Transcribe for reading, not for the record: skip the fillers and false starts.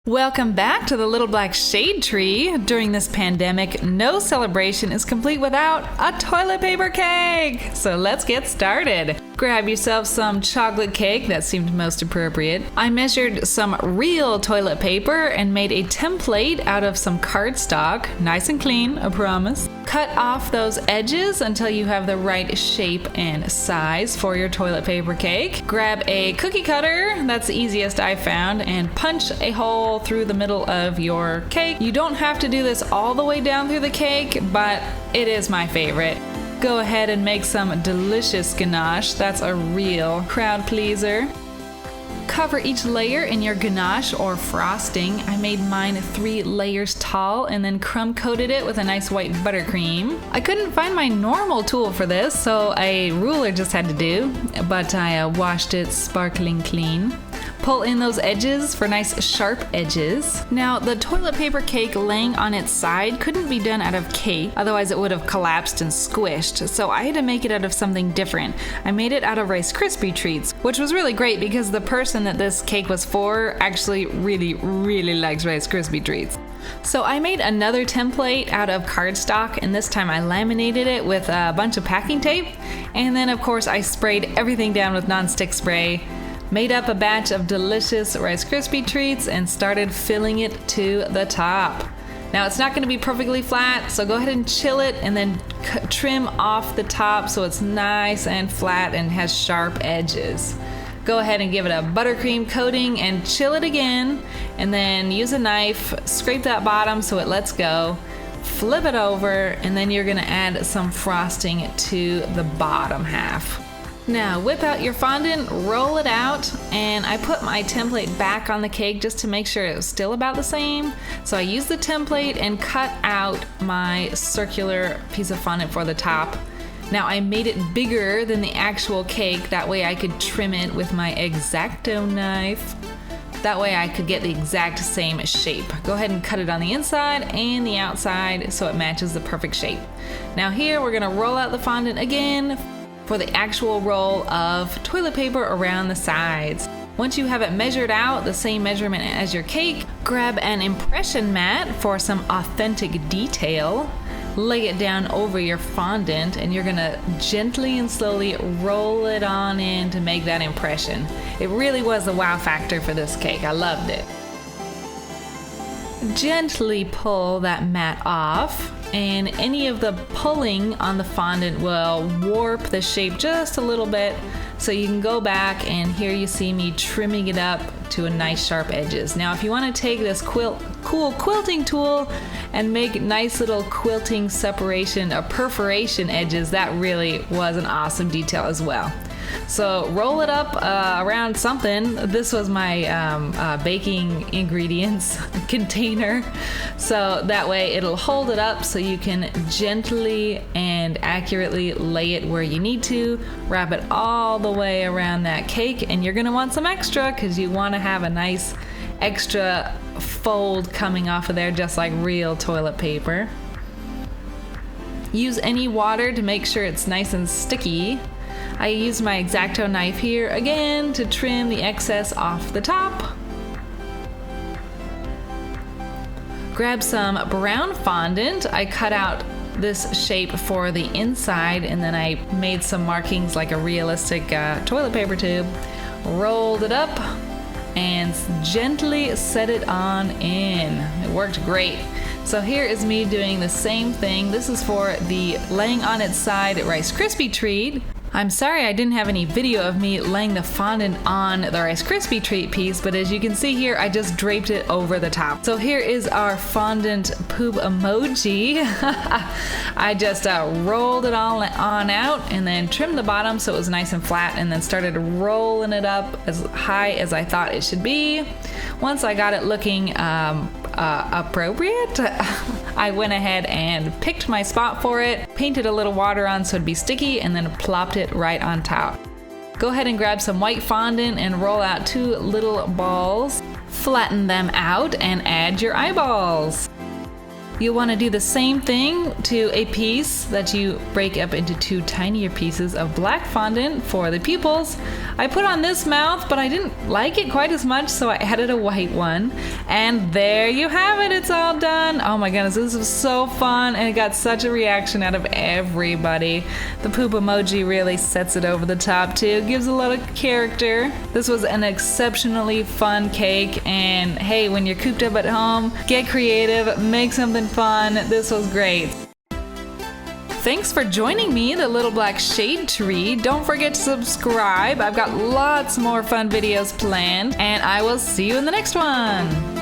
Welcome back to the Little Black Shade Tree. During this pandemic, no celebration is complete without a toilet paper cake. So let's get started. Grab yourself some chocolate cake, that seemed most appropriate. I measured some real toilet paper and made a template out of some cardstock, nice and clean, I promise. Cut off those edges until you have the right shape and size for your toilet paper cake. Grab a cookie cutter, that's the easiest I found, and punch a hole through the middle of your cake. You don't have to do this all the way down through the cake, but it is my favorite. Go ahead and make some delicious ganache. That's a real crowd pleaser. Cover each layer in your ganache or frosting. I made mine 3 layers tall and then crumb coated it with a nice white buttercream. I couldn't find my normal tool for this, so a ruler just had to do, but I washed it sparkling clean. Pull in those edges for nice sharp edges. Now, the toilet paper cake laying on its side couldn't be done out of cake, otherwise it would have collapsed and squished, so I had to make it out of something different. I made it out of Rice Krispie treats, which was really great because the person that this cake was for actually really likes Rice Krispie treats. So I made another template out of cardstock, and this time I laminated it with a bunch of packing tape, and then of course I sprayed everything down with nonstick spray. Made up a batch of delicious Rice Krispie treats and started filling it to the top. Now it's not going to be perfectly flat, so go ahead and chill it and then trim off the top so it's nice and flat and has sharp edges. Go ahead and give it a buttercream coating and chill it again, and then use a knife, scrape that bottom so it lets go, flip it over, and then you're going to add some frosting to the bottom half. Now whip out your fondant, roll it out, and I put my template back on the cake just to make sure it was still about the same. So I used the template and cut out my circular piece of fondant for the top. Now I made it bigger than the actual cake, that way I could trim it with my X-Acto knife. That way I could get the exact same shape. Go ahead and cut it on the inside and the outside so it matches the perfect shape. Now here we're gonna roll out the fondant again for the actual roll of toilet paper around the sides. Once you have it measured out, the same measurement as your cake, grab an impression mat for some authentic detail. Lay it down over your fondant, and you're gonna gently and slowly roll it on in to make that impression. It really was the wow factor for this cake. I loved it. Gently pull that mat off, and any of the pulling on the fondant will warp the shape just a little bit, so you can go back, and here you see me trimming it up to a nice sharp edges. Now if you want to take this cool quilting tool and make nice little quilting separation or perforation edges, that really was an awesome detail as well. So roll it up around something. This was my baking ingredients container, so that way it'll hold it up so you can gently and accurately lay it where you need to. Wrap it all the way around that cake, and you're gonna want some extra because you want to have a nice extra fold coming off of there, just like real toilet paper. Use any water to make sure it's nice and sticky. I used my X-Acto knife here again to trim the excess off the top. Grab some brown fondant. I cut out this shape for the inside, and then I made some markings like a realistic toilet paper tube. Rolled it up and gently set it on in. It worked great. So here is me doing the same thing. This is for the laying on its side Rice Krispie treat. I'm sorry I didn't have any video of me laying the fondant on the Rice Krispie treat piece, but as you can see here, I just draped it over the top. So here is our fondant poop emoji. I just rolled it all on out and then trimmed the bottom so it was nice and flat, and then started rolling it up as high as I thought it should be. Once I got it looking appropriate, I went ahead and picked my spot for it, painted a little water on so it'd be sticky, and then plopped it right on top. Go ahead and grab some white fondant and roll out 2 little balls. Flatten them out and add your eyeballs. You'll want to do the same thing to a piece that you break up into 2 tinier pieces of black fondant for the pupils. I put on this mouth, but I didn't like it quite as much, so I added a white one. And there you have it, it's all done. Oh my goodness, this was so fun, and it got such a reaction out of everybody. The poop emoji really sets it over the top too, gives a lot of character. This was an exceptionally fun cake, and hey, when you're cooped up at home, get creative, make something fun. This was great. Thanks for joining me, the little black shade tree. Don't forget to subscribe. I've got lots more fun videos planned, and I will see you in the next one.